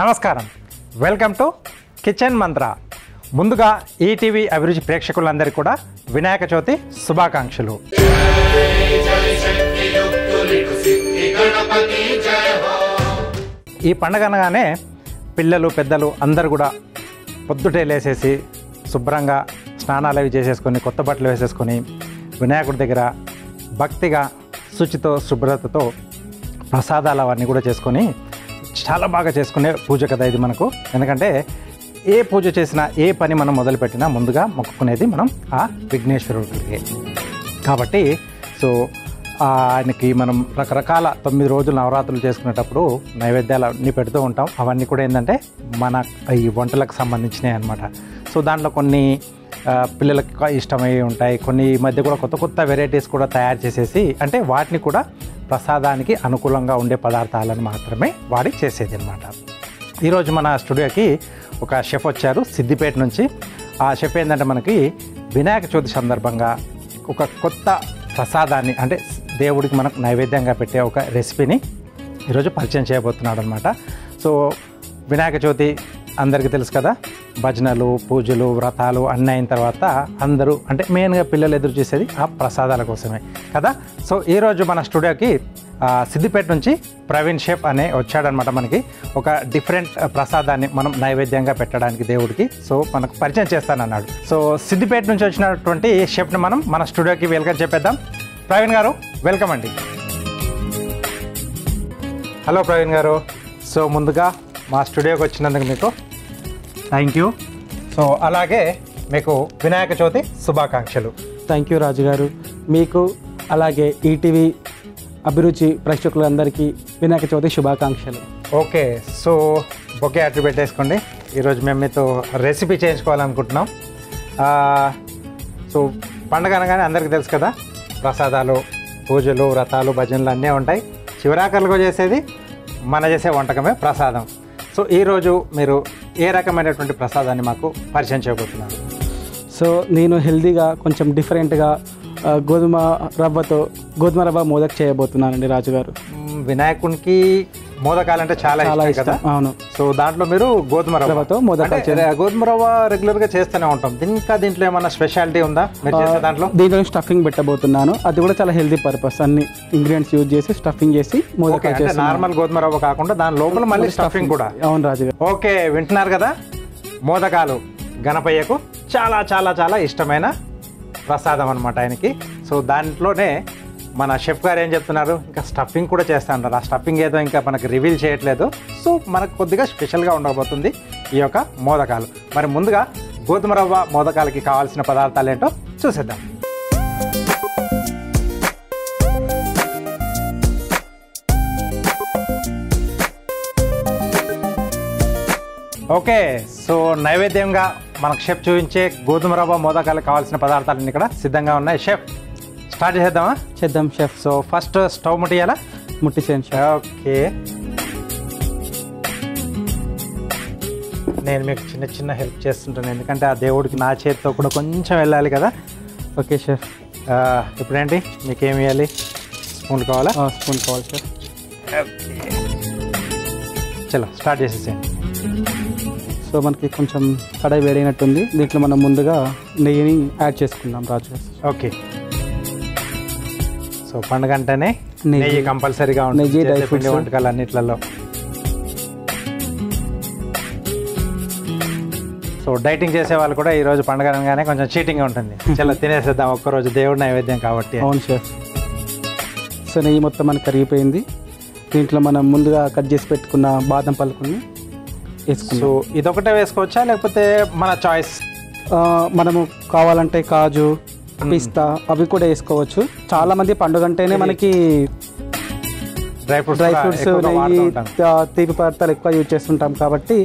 నమస్కారం, welcome to kitchen మంత్ర. ముందుగా ETV అభిరుచి ప్రేక్షకులందరికీ కూడా వినాయక చవితి శుభాకాంక్షలు. ఈ పండుగ అనగానే పిల్లలు పెద్దలు అందరూ కూడా పొద్దుటే లేసేసి శుభ్రంగా స్నానాలు అవి చేసేసుకొని కొత్త బట్టలు వేసేసుకొని వినాయకుడి దగ్గర భక్తిగా శుచితో శుభ్రతతో ప్రసాదాలు అవన్నీ కూడా చేసుకొని చాలా బాగా చేసుకునే పూజ కదా ఇది మనకు. ఎందుకంటే ఏ పూజ చేసినా ఏ పని మనం మొదలుపెట్టినా ముందుగా మొక్కుకునేది మనం ఆ విఘ్నేశ్వరుడికి కాబట్టి ఆయనకి మనం రకరకాల 9 రోజులు నవరాత్రులు చేసుకునేటప్పుడు నైవేద్యాలు అన్నీ పెడుతూ ఉంటాం. అవన్నీ కూడా ఏంటంటే మన ఈ వంటలకు సంబంధించినవి అనమాట. దాంట్లో కొన్ని పిల్లలకి ఇష్టమై ఉంటాయి, కొన్ని ఈ మధ్య కూడా కొత్త కొత్త వెరైటీస్ కూడా తయారు చేసేసి అంటే వాటిని కూడా ప్రసాదానికి అనుకూలంగా ఉండే పదార్థాలను మాత్రమే వాడి చేసేది అనమాట. ఈరోజు మన స్టూడియోకి ఒక షెఫ్ వచ్చారు సిద్దిపేట నుంచి. ఆ షెఫ్ ఏంటంటే మనకి వినాయక చవితి సందర్భంగా ఒక కొత్త ప్రసాదాన్ని అంటే దేవుడికి మనకు నైవేద్యంగా పెట్టే ఒక రెసిపీని ఈరోజు పరిచయం చేయబోతున్నాడు అనమాట. వినాయక చవితి అందరికీ తెలుసు కదా, భజనలు పూజలు వ్రతాలు అన్నీ అయిన తర్వాత అందరూ అంటే మెయిన్గా పిల్లలు ఎదురు చూసేది ఆ ప్రసాదాల కోసమే కదా. ఈరోజు మన స్టూడియోకి సిద్దిపేట నుంచి ప్రవీణ్ షెఫ్ అనే వచ్చాడనమాట. మనకి ఒక డిఫరెంట్ ప్రసాదాన్ని మనం నైవేద్యంగా పెట్టడానికి దేవుడికి మనకు పరిచయం చేస్తానన్నాడు. సిద్దిపేట నుంచి వచ్చినటువంటి షెఫ్ని మనం మన స్టూడియోకి వెల్కమ్ చెప్పేద్దాం. ప్రవీణ్ గారు వెల్కమ్ అండి. హలో ప్రవీణ్ గారు. ముందుగా మా స్టూడియోకి వచ్చినందుకు మీకు థ్యాంక్ యూ. అలాగే మీకు వినాయక చవితి శుభాకాంక్షలు. థ్యాంక్ యూ రాజు గారు. మీకు అలాగే ఈటీవీ అభిరుచి ప్రేక్షకులందరికీ వినాయక చవితి శుభాకాంక్షలు. ఓకే, బొకే అట్లు పెట్టేసుకోండి. ఈరోజు మేము మీతో రెసిపీ చేయించుకోవాలనుకుంటున్నాం. పండగ అనగానే అందరికీ తెలుసు కదా, ప్రసాదాలు పూజలు వ్రతాలు భజనలు అన్నీ ఉంటాయి. చివరాకర్లుగా చేసేది మన చేసే వంటకమే ప్రసాదం. ఈరోజు మీరు ఏ రకమైనటువంటి ప్రసాదాన్ని మాకు పరిచయం చేయబోతున్నారు? నేను హెల్తీగా కొంచెం డిఫరెంట్గా గోధుమ రవ్వ మోదక్ చేయబోతున్నానండి రాజుగారు. వినాయకునికి మోదకాలంటే చాలా ఇష్టం కదా. అవును. దాంట్లో మీరు గోధుమ రవ్వతో గోధుమ రవ్వ రెగ్యులర్ గా చేస్తూనే ఉంటాం. ఇంకా దీంట్లో ఏమైనా స్పెషాలిటీ ఉందా మీరు చేసే దాంట్లో? దీంట్లో స్టఫింగ్ పెట్టబోతున్నాను. అది కూడా చాలా హెల్తీ పర్పస్. అన్ని ఇంగ్రీడియంట్స్ యూజ్ చేసి స్టఫింగ్ చేసి మోదకాలు చేస్తాను. నార్మల్ గోధుమ రవ్వ కాకుండా దాని లోపల మళ్ళీ స్టఫింగ్ కూడా. అవును రాజుగారు. ఓకే, వింటున్నారు కదా, మోదకాలు గణపయ్యకు చాలా చాలా చాలా ఇష్టమైన ప్రసాదం అనమాట ఆయనకి. దాంట్లోనే మన షెఫ్ గారు ఏం చెప్తున్నారు, ఇంకా స్టఫింగ్ కూడా చేస్తా ఉంటారు. ఆ స్టఫింగ్ ఏదో ఇంకా మనకు రివీల్ చేయట్లేదు. మనకు కొద్దిగా స్పెషల్గా ఉండబోతుంది ఈ యొక్క మోదకాలు. మరి ముందుగా గోధుమ రవ్వ మోదకాలకి కావాల్సిన పదార్థాలు ఏంటో చూసేద్దాం. ఓకే, నైవేద్యంగా మనకు షెఫ్ చూపించే గోధుమ రవ్వ మోదకాలకు కావాల్సిన పదార్థాలన్నీ ఇక్కడ సిద్ధంగా ఉన్నాయి. షెఫ్ స్టార్ట్ చేద్దామా? చేద్దాం షెఫ్. ఫస్ట్ స్టవ్ ముట్టియాలా? ముట్టించండి. ఓకే, నేను మీకు చిన్న చిన్న హెల్ప్ చేస్తుంటాను, ఎందుకంటే ఆ దేవుడికి నా చేతితో కూడా కొంచెం వెళ్ళాలి కదా. Okay chef. ఇప్పుడేంటి మీకేమి ఇవ్వాలి? స్పూన్ కావాలా? స్పూన్ కావాలి షెఫ్. ఓకే, చలో స్టార్ట్ చేసేసేయండి. మనకి కొంచెం కడాయి వేడైనట్టుంది. దీంట్లో మనం ముందుగా నెయ్యిని యాడ్ చేసుకుందాం రాజు గారు. ఓకే, పండుగ అంటేనే నెయ్యి కంపల్సరీగా ఉంటుంది. నెయ్యి డ్రై ఫ్రూట్స్ వంటకాలు అన్నిట్లలో. డైటింగ్ చేసే వాళ్ళు కూడా ఈరోజు పండుగ అనగానే కొంచెం చీటింగ్ ఉంటుంది. చాలా తినేసేద్దాం ఒక్కరోజు దేవుడి నైవేద్యం కాబట్టి. అవును షెఫ్. నెయ్యి మొత్తం మనకి కరిగిపోయింది. దీంట్లో మనం ముందుగా కట్ చేసి పెట్టుకున్న బాదం పలుకుని వేసుకుందాం. ఇదొకటే వేసుకోవచ్చా లేకపోతే మన చాయిస్? మనము కావాలంటే కాజు పిస్తా అవి కూడా వేసుకోవచ్చు. చాలా మంది పండుగ అంటేనే మనకి డ్రై ఫ్రూట్స్ నెయ్యి తీపి పదార్థాలు ఎక్కువ యూజ్ చేస్తుంటాం కాబట్టి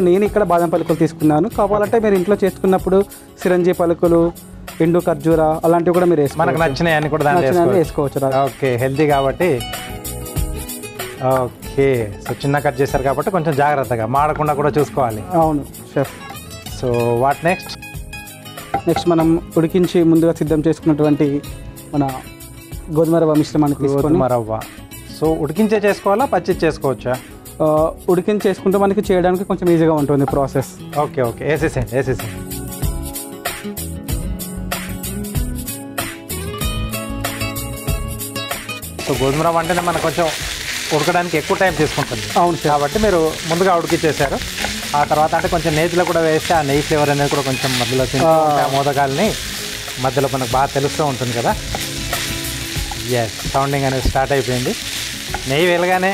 నేను ఇక్కడ బాదం పలుకులు తీసుకున్నాను. కావాలంటే మీరు ఇంట్లో చేసుకున్నప్పుడు సిరంజి పలుకులు ఎండు ఖర్జూర అలాంటివి కూడా మీరు మనకు నచ్చినవి కూడా వేసుకోవచ్చు. ఓకే, హెల్తీ కాబట్టి. ఓకే, చిన్న కట్ చేశారు కాబట్టి కొంచెం జాగ్రత్తగా మాడకుండా కూడా చూసుకోవాలి. అవును షెఫ్. వాట్ నెక్స్ట్ మనం ఉడికించి ముందుగా సిద్ధం చేసుకున్నటువంటి మన గోధుమ రవ్వ మిశ్రమాన్ని తీసుకొని గోధుమ రవ్వ సో ఉడికించే చేసుకోవాలా పచ్చి చేసుకోవచ్చా? ఉడికించి చేసుకుంటే మనకి చేయడానికి కొంచెం ఈజీగా ఉంటుంది ప్రాసెస్. ఓకే వేసేసేయండి. సో గోధుమ రవ్వ అంటేనే మనకు కొంచెం ఉడకడానికి ఎక్కువ టైం తీసుకుంటుంది. అవును సార్. కాబట్టి మీరు ముందుగా ఉడికిచ్చేసారు. ఆ తర్వాత అంటే కొంచెం నేతిలో కూడా వేస్తే ఆ నెయ్యి ఫ్లేవర్ అనేది కూడా కొంచెం మధ్యలో మోదకాలని మధ్యలో మనకు బాగా తెలుస్తూ ఉంటుంది కదా. సౌండింగ్ అనేది స్టార్ట్ అయిపోయింది. నెయ్యి వెలగానే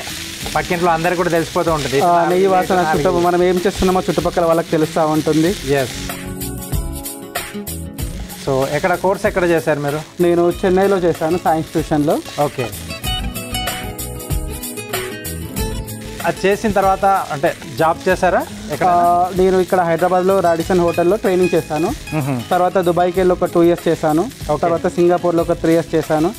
పక్కింట్లో అందరికీ కూడా తెలిసిపోతూ ఉంటుంది. నెయ్యి వాసన మనం ఏం చేస్తున్నామో చుట్టుపక్కల వాళ్ళకి తెలుస్తూ ఉంటుంది. సో కోర్స్ ఎక్కడ చేశారు మీరు? నేను చెన్నైలో చేశాను, సైన్స్ ట్యూషన్లో. ఓకే. అది చేసిన తర్వాత అంటే జాబ్ చేశారా? నేను ఇక్కడ హైదరాబాద్లో రాడిసన్ హోటల్లో ట్రైనింగ్ చేశాను. తర్వాత దుబాయ్కి వెళ్ళి ఒక 2 years చేశాను. తర్వాత సింగపూర్లో ఒక 3 years చేశాను.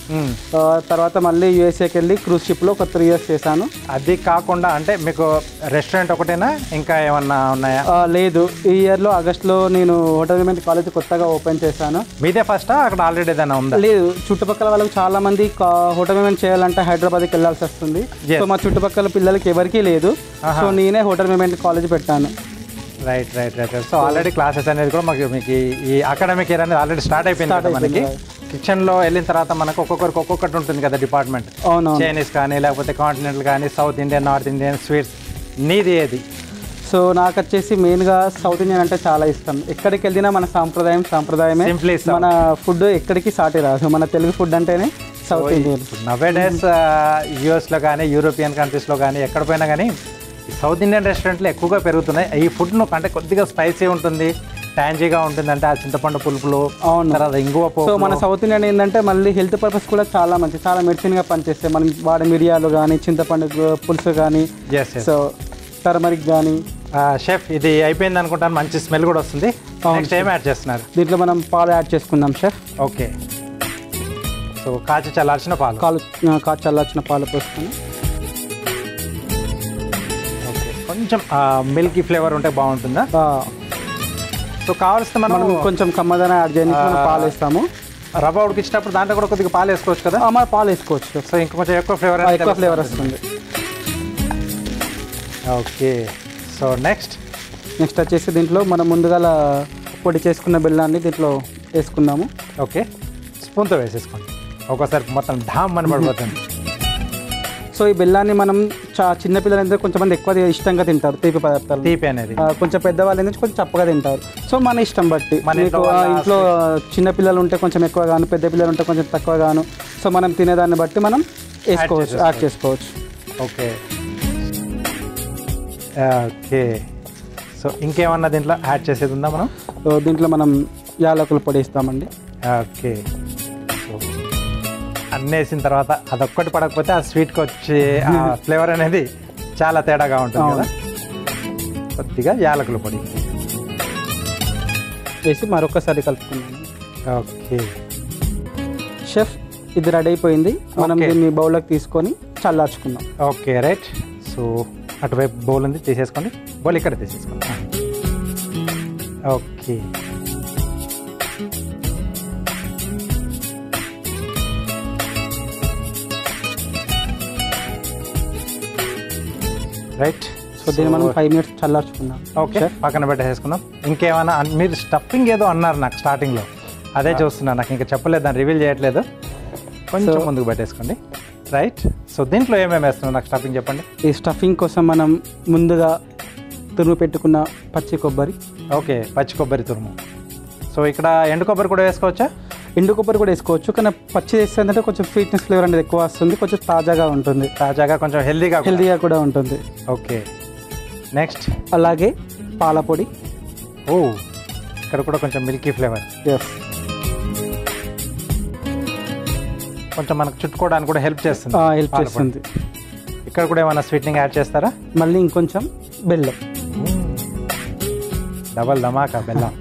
తర్వాత మళ్ళీ యూఎస్ఏకి వెళ్ళి క్రూజ్ షిప్లో ఒక 3 years చేశాను. అది కాకుండా అంటే మీకు రెస్టారెంట్ ఒకటేనా ఇంకా ఏమన్నా ఉన్నాయా? లేదు, ఈ ఇయర్లో ఆగస్ట్లో నేను హోటల్ మేనేజ్మెంట్ కాలేజ్ కొత్తగా ఓపెన్ చేశాను. మీదే ఫస్టా అక్కడ ఆల్రెడీ ఏదైనా ఉందా? లేదు, చుట్టుపక్కల వాళ్ళకి చాలా మంది హోటల్ మేనేజ్మెంట్ చేయాలంటే హైదరాబాద్కి వెళ్ళాల్సి వస్తుంది. సో మా చుట్టుపక్కల పిల్లలకి ఎవరికి లేదు. సో నేనే హోటల్ మేనేజ్మెంట్ కాలేజ్ పెట్టాను. రైట్. సో ఆల్రెడీ క్లాసెస్ అనేది కూడా మీకు ఈ అకాడమిక్ ఇయర్ అనేది ఆల్రెడీ స్టార్ట్ అయిపోయింది. మనకి కిచెన్లో వెళ్ళిన తర్వాత మనకు ఒక్కొక్కటి ఉంటుంది కదా డిపార్ట్మెంట్. అవును. చైనీస్ కానీ లేకపోతే కాంటినెంటల్ కానీ south Indian, north Indian sweets. నీది ఏది? సో నాకు వచ్చేసి మెయిన్గా సౌత్ ఇండియన్ అంటే చాలా ఇష్టం. ఎక్కడికి వెళ్ళినా మన సాంప్రదాయమే. మన ఫుడ్ ఎక్కడికి సాటి రాదు. మన తెలుగు ఫుడ్ అంటేనే సౌత్ ఇండియన్. నవేడేస్ యూఎస్లో కానీ యూరోపియన్ కంట్రీస్లో కానీ ఎక్కడ పోయినా కానీ సౌత్ ఇండియన్ రెస్టారెంట్లు ఎక్కువగా పెరుగుతున్నాయి. ఈ ఫుడ్ను అంటే కొద్దిగా స్పైసీ ఉంటుంది, ట్యాంజీగా ఉంటుంది. అంటే ఆ చింతపండు పులుపులు, తర్వాత ఇంగువ. సో మన సౌత్ ఇండియన్ ఏంటంటే మళ్ళీ హెల్త్ పర్పస్ కూడా చాలా మంచి, చాలా మెడిసిన్గా పనిచేస్తాయి. మనం వాడే మిరియాలు కానీ, చింతపండు పులుసు కానీ, సో టర్మరిక్ కానీ. షెఫ్ ఇది అయిపోయింది అనుకుంటాను. మంచి స్మెల్ కూడా వస్తుంది. నెక్స్ట్ ఏం యాడ్ చేస్తున్నారు? దీంట్లో మనం పాలు యాడ్ చేసుకుందాం షెఫ్. ఓకే. సో కాచి చల్లార్చిన పాలు పోసుకొని కొంచెం మిల్కీ ఫ్లేవర్ ఉంటే బాగుంటుందా? సో కావాల్సిన మనం కొంచెం కమ్మదనం యాడ్ చేయడానికి పాలు వేస్తాము. రవ్వ ఉడికించినప్పుడు దాంట్లో కూడా కొద్దిగా పాలు వేసుకోవచ్చు కదా? మన పాలు వేసుకోవచ్చు. సో ఇంకా కొంచెం ఎక్కువ ఫ్లేవర్ వస్తుంది. ఓకే. సో నెక్స్ట్ వచ్చేసి దీంట్లో మనం ముందుగా పొడి చేసుకున్న బెల్లాన్ని దీంట్లో వేసుకుందాము. ఓకే. స్పూన్తో వేసేసుకోండి. ఒకసారి మొత్తం ఢామ్ అని పడిపోతుంది. సో ఈ బెల్లాన్ని మనం చిన్నపిల్లలు అయితే కొంచెం మంది ఎక్కువ ఇష్టంగా తింటారు తీపి పదార్థాలు. తీపి అనేది కొంచెం పెద్దవాళ్ళు అయితే కొంచెం చప్పగా తింటారు. సో మన ఇష్టం బట్టి ఇంట్లో చిన్నపిల్లలు ఉంటే కొంచెం ఎక్కువ గాను, పెద్ద పిల్లలు ఉంటే కొంచెం తక్కువ గాను. సో మనం తినేదాన్ని బట్టి మనం వేసుకోవచ్చు, యాడ్ చేసుకోవచ్చు. ఓకే. సో ఇంకేమన్నా దీంట్లో యాడ్ చేసేది ఉందా మనం? సో దీంట్లో మనం యాలకుల పొడి వేస్తామండి. ఓకే. అన్నీ వేసిన తర్వాత అదొక్కటి పడకపోతే ఆ స్వీట్కి వచ్చే ఆ ఫ్లేవర్ అనేది చాలా తేడాగా ఉంటుంది కదా. కొద్దిగా యాలకుల పొడి వేసి మరొకసారి కలుపుకున్నాం. ఓకే షెఫ్, ఇది రెడీ అయిపోయింది. మనం దీన్ని బౌల్లోకి తీసుకొని చల్లార్చుకుందాం. Okay right. సో అటువైపు బౌల్ ఉంది, తీసేసుకోండి. బౌల్ ఇక్కడ తీసేసుకోండి. ఓకే. రైట్. సో దీన్ని మనం 5 minutes చల్లార్చుకుందాం. ఓకే, పక్కన పెట్టేసుకుందాం. ఇంకేమైనా మీరు స్టఫింగ్ ఏదో అన్నారు నాకు స్టార్టింగ్లో, అదే చూస్తున్నాను. నాకు ఇంకా చెప్పలేదు, దాన్ని రివీల్ చేయట్లేదు. కొంచెం ముందుకు పెట్టేసుకోండి. రైట్. సో దీంట్లో ఏమేమి వేస్తున్నాం నాకు స్టఫింగ్ చెప్పండి. ఈ స్టఫింగ్ కోసం మనం ముందుగా తురుము పెట్టుకున్న పచ్చి కొబ్బరి. ఓకే, పచ్చి కొబ్బరి తురుము. సో ఇక్కడ ఎండు కొబ్బరి కూడా వేసుకోవచ్చా? ఎండు కొబ్బరి కూడా వేసుకోవచ్చు, కానీ పచ్చి వేస్తే కొంచెం స్వీట్నెస్ ఫ్లేవర్ అనేది ఎక్కువ వస్తుంది, కొంచెం తాజాగా ఉంటుంది. తాజాగా కొంచెం హెల్దీగా కూడా ఉంటుంది. ఓకే. నెక్స్ట్ అలాగే పాల పొడి. ఓ, ఇక్కడ కూడా కొంచెం మిల్కీ ఫ్లేవర్. ఎస్, కొంచెం మనకు చుట్టుకోవడానికి కూడా హెల్ప్ చేస్తుంది. ఇక్కడ కూడా ఏమైనా స్వీట్నింగ్ యాడ్ చేస్తారా? మళ్ళీ ఇంకొంచెం బెల్లం. డబల్ ధమాకా బెల్లం.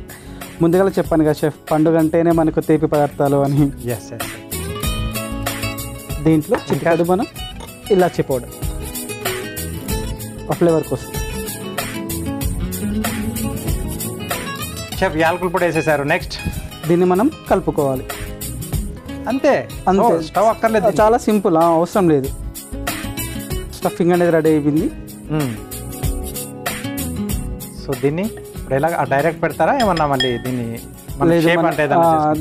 ముందుగా చెప్పాను కదా షెఫ్, పండుగ అంటేనే మనకు తీపి పదార్థాలు అని. Yes yes. దీంట్లో చిటికెడు మనం ఇలాచీ పౌడర్ ఫ్లేవర్ కోసం. షెఫ్ యాలకుల పొడి వేసేసారు. నెక్స్ట్ దీన్ని మనం కలుపుకోవాలి. అంతే అంతే, స్టవ్ అక్కర్లేదు, చాలా సింపుల్, అవసరం లేదు. స్టఫింగ్ అనేది రెడీ అయిపోయింది. సో దీన్ని ఇప్పుడు ఎలా డైరెక్ట్ పెడతారా ఏమన్నా మళ్ళీ దీన్ని లేదు, షేప్ అంటే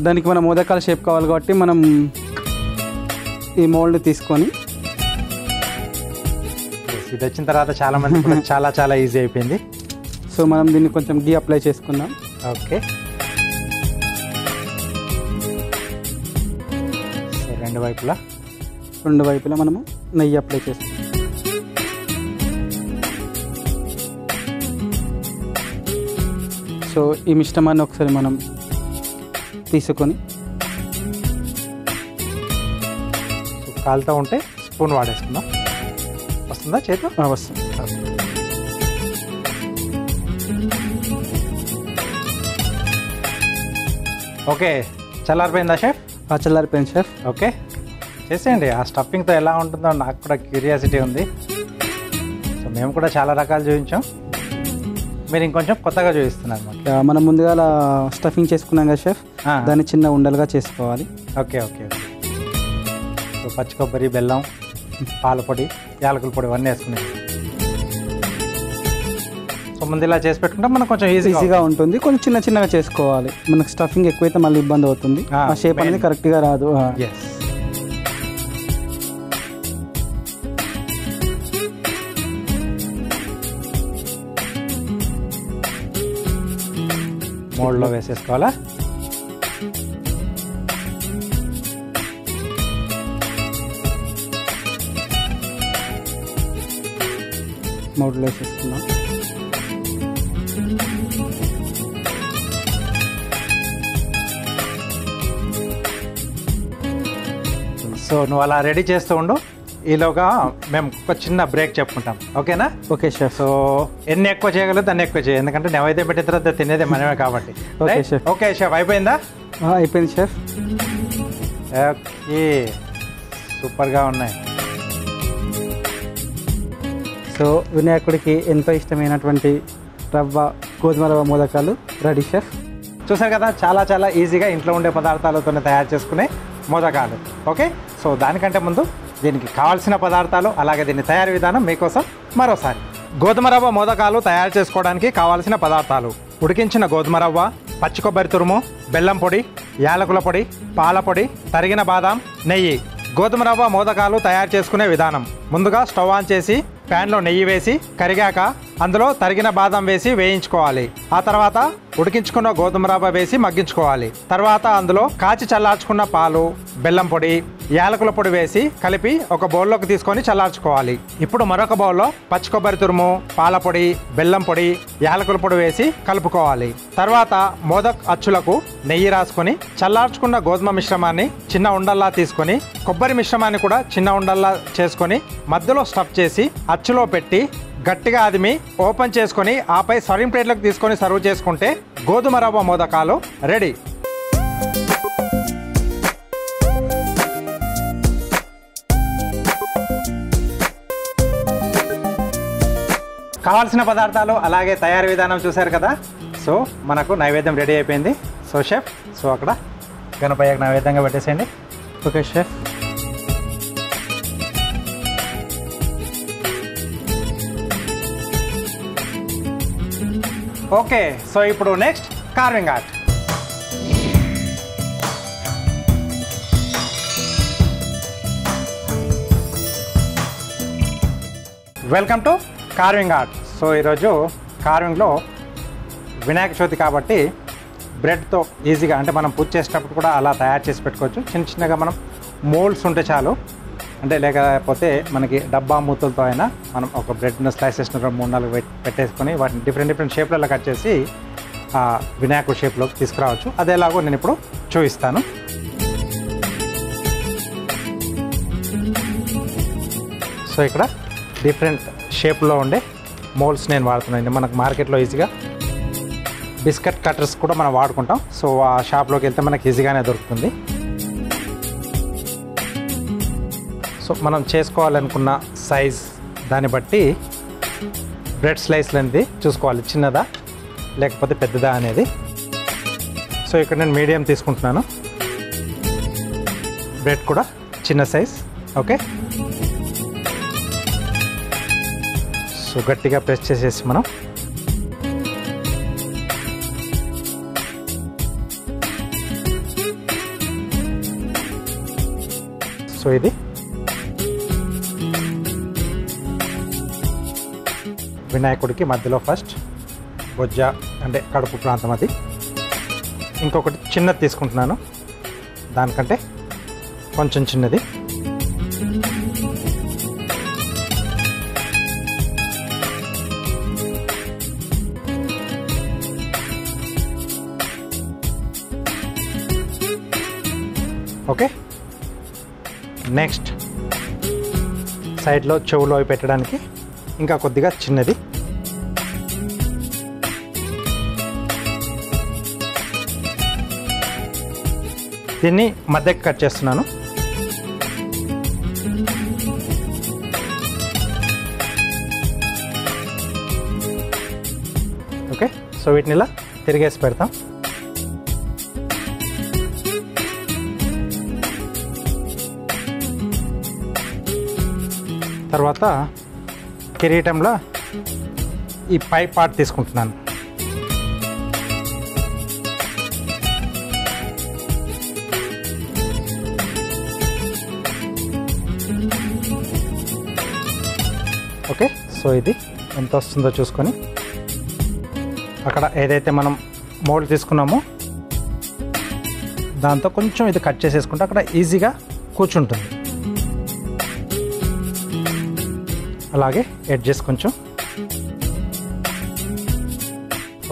దానికి మన మోదకాల షేప్ కావాలి కాబట్టి మనం ఈ మోల్డ్ తీసుకొని ఇది వచ్చిన తర్వాత చాలా మంది చాలా చాలా ఈజీ అయిపోయింది. సో మనం దీన్ని కొంచెం గీ అప్లై చేసుకుందాం. ఓకే, సో రెండు వైపులా మనము నెయ్యి అప్లై చేస్తాం. సో ఈ మిశ్రమాన్ని ఒకసారి మనం తీసుకొని కాలుతో ఉంటే స్పూన్ వాడేసుకుందాం. వస్తుందా చేతి? వస్తుంది. ఓకే, చల్లారిపోయిందా షెఫ్? చల్లారిపోయింది షెఫ్. ఓకే, చేసేయండి. ఆ స్టఫింగ్తో ఎలా ఉంటుందో నాకు కూడా క్యూరియాసిటీ ఉంది. సో మేము కూడా చాలా రకాలు చూపించాం, మీరు ఇంకొంచెం కొత్తగా చూపిస్తున్నారు అన్నమాట. మనం ముందుగా స్టఫింగ్ చేసుకున్నాం కదా షెఫ్, దాన్ని చిన్న ఉండలుగా చేసుకోవాలి. Okay okay okay. సో పచ్చి కొబ్బరి, బెల్లం, పాల పొడి, యాలకుల పొడి ఇవన్నీ వేసుకున్నాం. సో ముందు ఇలా చేసి పెట్టుకుంటే మనకు కొంచెం ఈజీగా ఉంటుంది. కొంచెం చిన్నగా చేసుకోవాలి. మనకు స్టఫింగ్ ఎక్కువైతే మళ్ళీ ఇబ్బంది అవుతుంది, ఆ షేప్ అనేది కరెక్ట్గా రాదు. మోల్డ్లో వేసేసుకోవాలా? మోల్డ్లో వేసేసుకున్నాం. సో నువ్వు అలా రెడీ చేస్తూ ఉండు, ఈలోగా మేము ఒక చిన్న బ్రేక్ చెప్పుకుంటాం. ఓకేనా? Okay chef. సో ఎన్ని ఎక్కువ చేయగలదు అన్ని ఎక్కువ చేయాలి, ఎందుకంటే నైవేద్యం పెట్టిన తర్వాత తినేది మనమే కాబట్టి. Okay chef. ఓకే షెఫ్, అయిపోయిందా? అయిపోయింది షెఫ్. ఓకే, సూపర్గా ఉన్నాయి. సో వినాయకుడికి ఎంతో ఇష్టమైనటువంటి గోధుమ రవ్వ మోదకాలు రెడీ షెఫ్. చూసారు కదా, చాలా చాలా ఈజీగా ఇంట్లో ఉండే పదార్థాలతోనే తయారు చేసుకునే మోదకాలు. ఓకే, సో దానికంటే ముందు దీనికి కావాల్సిన పదార్థాలు అలాగే దీని తయారీ విధానం మీకోసం మరోసారి. గోధుమ రవ్వ మోదకాలు తయారు చేసుకోవడానికి కావాల్సిన పదార్థాలు: ఉడికించిన గోధుమ రవ్వ, పచ్చి కొబ్బరి తురుము, బెల్లం పొడి, యాలకుల పొడి, పాల పొడి, తరిగిన బాదాం, నెయ్యి. గోధుమ రవ్వ మోదకాలు తయారు చేసుకునే విధానం: ముందుగా స్టవ్ ఆన్ చేసి ప్యాన్లో నెయ్యి వేసి కరిగాక అందులో తరిగిన బాదం వేసి వేయించుకోవాలి. ఆ తర్వాత ఉడికించుకున్న గోధుమ రవ్వ వేసి మగ్గించుకోవాలి. తర్వాత అందులో కాచి చల్లార్చుకున్న పాలు, బెల్లం పొడి, యాలకుల పొడి వేసి కలిపి ఒక బౌల్లోకి తీసుకొని చల్లార్చుకోవాలి. ఇప్పుడు మరొక బౌల్లో పచ్చి కొబ్బరి తురుము, పాల పొడి, బెల్లం పొడి, యాలకుల పొడి వేసి కలుపుకోవాలి. తర్వాత మోదక్ అచ్చులకు నెయ్యి రాసుకొని చల్లార్చుకున్న గోధుమ మిశ్రమాన్ని చిన్న ఉండల్లా తీసుకొని కొబ్బరి మిశ్రమాన్ని కూడా చిన్న ఉండల్లా చేసుకొని మధ్యలో స్టఫ్ చేసి అచ్చులో పెట్టి గట్టిగా అదిమి ఓపెన్ చేసుకొని ఆపై సర్వింగ్ ప్లేట్లకు తీసుకొని సర్వ్ చేసుకుంటే గోధుమ రవ్వ మోదకాలు రెడీ. కావాల్సిన పదార్థాలు అలాగే తయారీ విధానం చూశారు కదా. సో మనకు నైవేద్యం రెడీ అయిపోయింది. సో షెఫ్, సో అక్కడ గణపయ్యకు నైవేద్యంగా పెట్టేసేయండి. Okay chef. ఓకే, సో ఇప్పుడు next carving art. Welcome to carving art. So ఈరోజు కార్వింగ్లో వినాయక చవితి కాబట్టి బ్రెడ్తో ఈజీగా, అంటే మనం పూజ చేసేటప్పుడు కూడా అలా తయారు చేసి పెట్టుకోవచ్చు. చిన్న చిన్నగా మనం మోల్డ్స్ ఉంటే చాలు, అంటే లేకపోతే మనకి డబ్బా మూతలతో అయినా మనం ఒక బ్రెడ్ను స్లైసెస్ను 3-4 పెట్టేసుకొని వాటిని డిఫరెంట్ షేప్లలో కట్ చేసి వినాయకుడి షేప్లోకి తీసుకురావచ్చు. అదేలాగో నేను ఇప్పుడు చూపిస్తాను. సో ఇక్కడ డిఫరెంట్ షేప్లో ఉండే మోల్డ్స్ నేను వాడుతున్నాను. మనకు మార్కెట్లో ఈజీగా బిస్కెట్ కట్టర్స్ కూడా మనం వాడుకుంటాం. సో ఆ షాప్లోకి వెళ్తే మనకి ఈజీగానే దొరుకుతుంది. సో మనం చేసుకోవాలనుకున్న సైజ్ దాన్ని బట్టి బ్రెడ్ స్లైస్లు అనేది చూసుకోవాలి, చిన్నదా లేకపోతే పెద్దదా అనేది. సో ఇక్కడ నేను మీడియం తీసుకుంటున్నాను. బ్రెడ్ కూడా చిన్న సైజ్. ఓకే, సో గట్టిగా ప్రెస్ చేసేసి మనం సో ఇది వినాయకుడికి మధ్యలో ఫస్ట్ బొజ్జ అంటే కడుపు ప్రాంతం అది. ఇంకొకటి చిన్నది తీసుకుంటున్నాను, దానికంటే కొంచెం చిన్నది. ఓకే, నెక్స్ట్ సైడ్లో చెవులో అవి పెట్టడానికి ఇంకా కొద్దిగా చిన్నది. దీన్ని మధ్యకి కట్ చేస్తున్నాను. ఓకే, సో వీటిని ఇలా తిరిగేసి పెడతాం. తర్వాత కిరీటంలో ఈ పై పార్ట్ తీసుకుంటున్నాను. ఓకే, సో ఇది ఎంత వస్తుందో చూసుకొని అక్కడ ఏదైతే మనం మోల్డ్ తీసుకున్నామో దాంతో కొంచెం ఇది కట్ చేసేసుకుంటే అక్కడ ఈజీగా కూర్చుంటుంది. అలాగే ఎడ్జెస్ కొంచెం.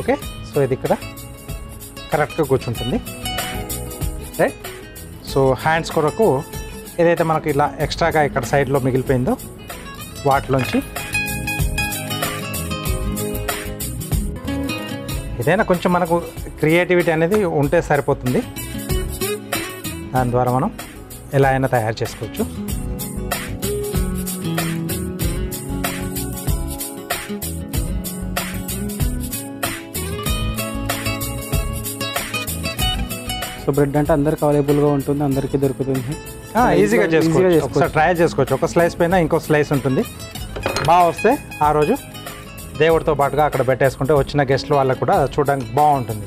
ఓకే, సో ఇది ఇక్కడ కరెక్ట్గా కూర్చుంటుంది. రైట్, సో హ్యాండ్స్ కొరకు ఏదైతే మనకు ఇలా ఎక్స్ట్రాగా ఇక్కడ సైడ్లో మిగిలిపోయిందో వాటిలోంచి ఏదైనా కొంచెం మనకు క్రియేటివిటీ అనేది ఉంటే సరిపోతుంది. దాని ద్వారా మనం ఎలా అయినా తయారు చేసుకోవచ్చు. సో బ్రెడ్ అంటే అందరికి అవైలబుల్గా ఉంటుంది, అందరికీ దొరుకుతుంది, ఈజీగా చేసుకోవచ్చు. ఒకసారి ట్రై చేసుకోవచ్చు. ఒక స్లైస్ పైన ఇంకో స్లైస్ ఉంటుంది. బాగా వస్తే ఆ రోజు దేవుడితో పాటుగా అక్కడ పెట్టేసుకుంటే వచ్చిన గెస్ట్లు వాళ్ళకు కూడా చూడడానికి బాగుంటుంది.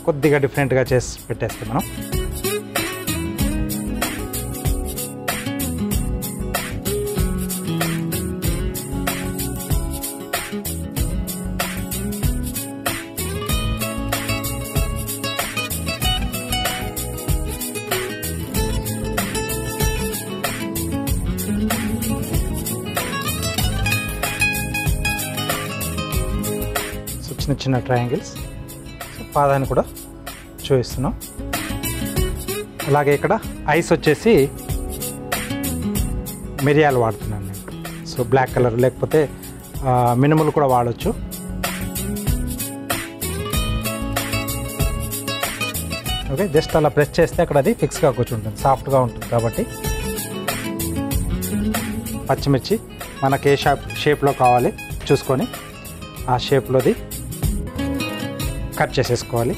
కొద్దిగా డిఫరెంట్గా చేసి పెట్టేస్తే మనం. చిన్న చిన్న ట్రయాంగిల్స్. పాదాన్ని కూడా చూపిస్తున్నాం. అలాగే ఇక్కడ ఐస్ వచ్చేసి మిరియాలు వాడుతున్నాను నేను. సో బ్లాక్ కలర్ లేకపోతే మినుములు కూడా వాడచ్చు. ఓకే, జస్ట్ అలా ప్రెస్ చేస్తే అక్కడ అది ఫిక్స్గా కూర్చుంటుంది, సాఫ్ట్గా ఉంటుంది. కాబట్టి పచ్చిమిర్చి మనకి ఏ షేప్లో కావాలి చూసుకొని ఆ షేప్లోది కట్ చేసేసుకోవాలి.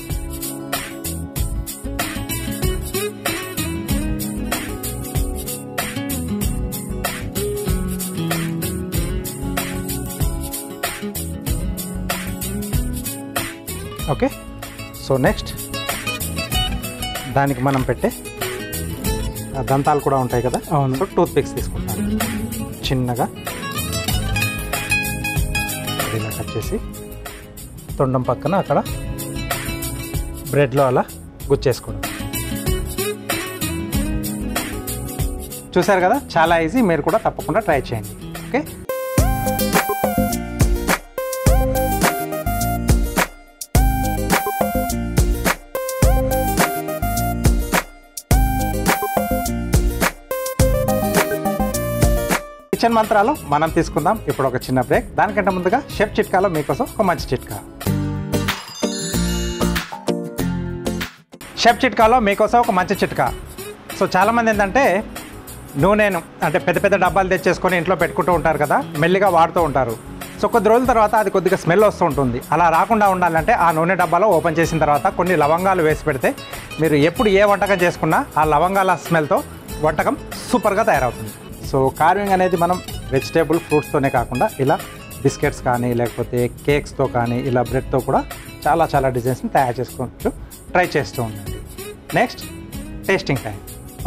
ఓకే, సో నెక్స్ట్ దానికి మనం పెట్టే దంతాలు కూడా ఉంటాయి కదా. అవును. సో టూత్ పిక్స్ తీసుకుంటాను చిన్నగా, ఇలా కట్ చేసి తొండం పక్కన అక్కడ బ్రెడ్లో అలా గుచ్చేసుకోవడం. చూసారు కదా, చాలా ఈజీ. మీరు కూడా తప్పకుండా ట్రై చేయండి. ఓకే, కిచెన్ మంత్రాలు మనం తీసుకుందాం ఇప్పుడు ఒక చిన్న బ్రేక్. దానికంటే ముందుగా షెఫ్ చిట్కాలో మీకోసం ఒక మంచి చిట్కా. షెఫ్ చిట్కాలో మీకోసం ఒక మంచి చిట్కా. సో చాలామంది ఏంటంటే నూనెను అంటే పెద్ద పెద్ద డబ్బాలు తెచ్చేసుకొని ఇంట్లో పెట్టుకుంటూ ఉంటారు కదా, మెల్లిగా వాడుతూ ఉంటారు. సో కొద్ది రోజుల తర్వాత అది కొద్దిగా స్మెల్ వస్తూ ఉంటుంది. అలా రాకుండా ఉండాలంటే ఆ నూనె డబ్బాలో ఓపెన్ చేసిన తర్వాత కొన్ని లవంగాలు వేసి పెడితే మీరు ఎప్పుడు ఏ వంటకం చేసుకున్నా ఆ లవంగాల స్మెల్తో వంటకం సూపర్గా తయారవుతుంది. సో కార్వింగ్ అనేది మనం వెజిటేబుల్ ఫ్రూట్స్తోనే కాకుండా ఇలా బిస్కెట్స్ కానీ లేకపోతే కేక్స్తో కానీ ఇలా బ్రెడ్తో కూడా చాలా చాలా డిజైన్స్ని తయారు చేసుకోవచ్చు. ట్రై చేస్తూ ఉండండి. Next tasting time.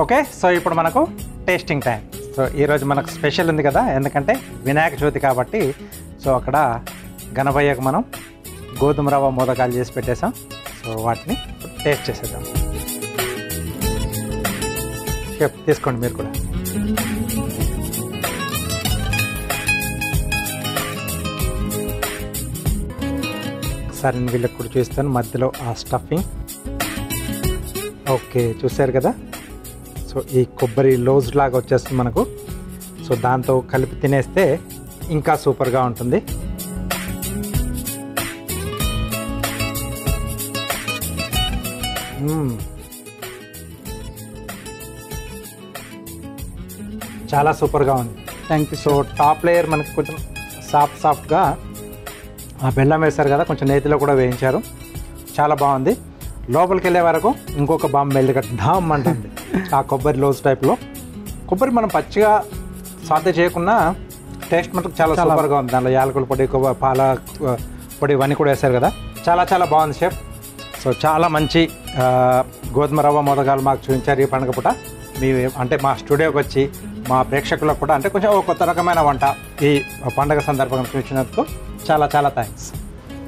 Okay, so ఇప్పుడు మనకు టేస్టింగ్ టైం. సో ఈరోజు మనకు స్పెషల్ ఉంది కదా, ఎందుకంటే వినాయక చవితి కాబట్టి. సో అక్కడ గణపయ్యకు మనం గోధుమ రవ్వ మోదకాలు చేసి పెట్టేసాం. సో వాటిని టేస్ట్ చేసేద్దాం. షెఫ్ తీసుకోండి మీరు కూడా. ఒకసారి నేను వీళ్ళకి కూడా చూస్తాను మధ్యలో ఆ స్టఫింగ్. ఓకే, చూసారు కదా. సో ఈ కొబ్బరి లోజ్ లాగా వచ్చేస్తుంది మనకు. సో దాంతో కలిపి తినేస్తే ఇంకా సూపర్గా ఉంటుంది. చాలా సూపర్గా ఉంది. Thank you. So top layer మనకి కొంచెం సాఫ్ట్గా ఆ బెల్లం వేశారు కదా, కొంచెం నేతిలో కూడా వేయించారు. చాలా బాగుంది. లోపలికి వెళ్ళే వరకు ఇంకొక బాంబు మెల్లిగా ఢామ్ అంటుంది ఆ కొబ్బరి లోజ్ టైప్లో. కొబ్బరి మనం పచ్చిగా సాధ్య చేయకుండా టేస్ట్ మటుకు చాలా సూపర్గా ఉంది. దాంట్లో యాలకుల పొడి, పాల పొడి ఇవన్నీ కూడా వేశారు కదా, చాలా చాలా బాగుంది షెఫ్. సో చాలా మంచి గోధుమ రవ్వ మోదకాలు మాకు చూపించారు ఈ పండుగ పూట. మీ అంటే మా స్టూడియోకి వచ్చి మా ప్రేక్షకులకు కూడా అంటే కొంచెం కొత్త రకమైన వంట ఈ పండుగ సందర్భంగా చూపించినందుకు చాలా చాలా thanks.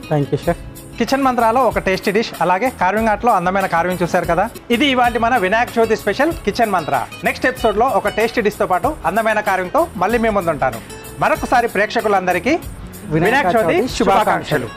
Thank you chef. Kitchen మంత్రాలో ఒక టేస్టీ డిష్, అలాగే కార్వింగ్ ఆర్ట్లో అందమైన కార్వింగ్ చూశారు కదా. ఇది ఇవాళ మన Vinayaka Chavithi special kitchen Mantra. Next ఎపిసోడ్లో ఒక టేస్టీ డిష్తో పాటు అందమైన కార్వింగ్తో మళ్ళీ మీ ముందుంటాను. మరొకసారి ప్రేక్షకులందరికీ వినాయక చవితి శుభాకాంక్షలు.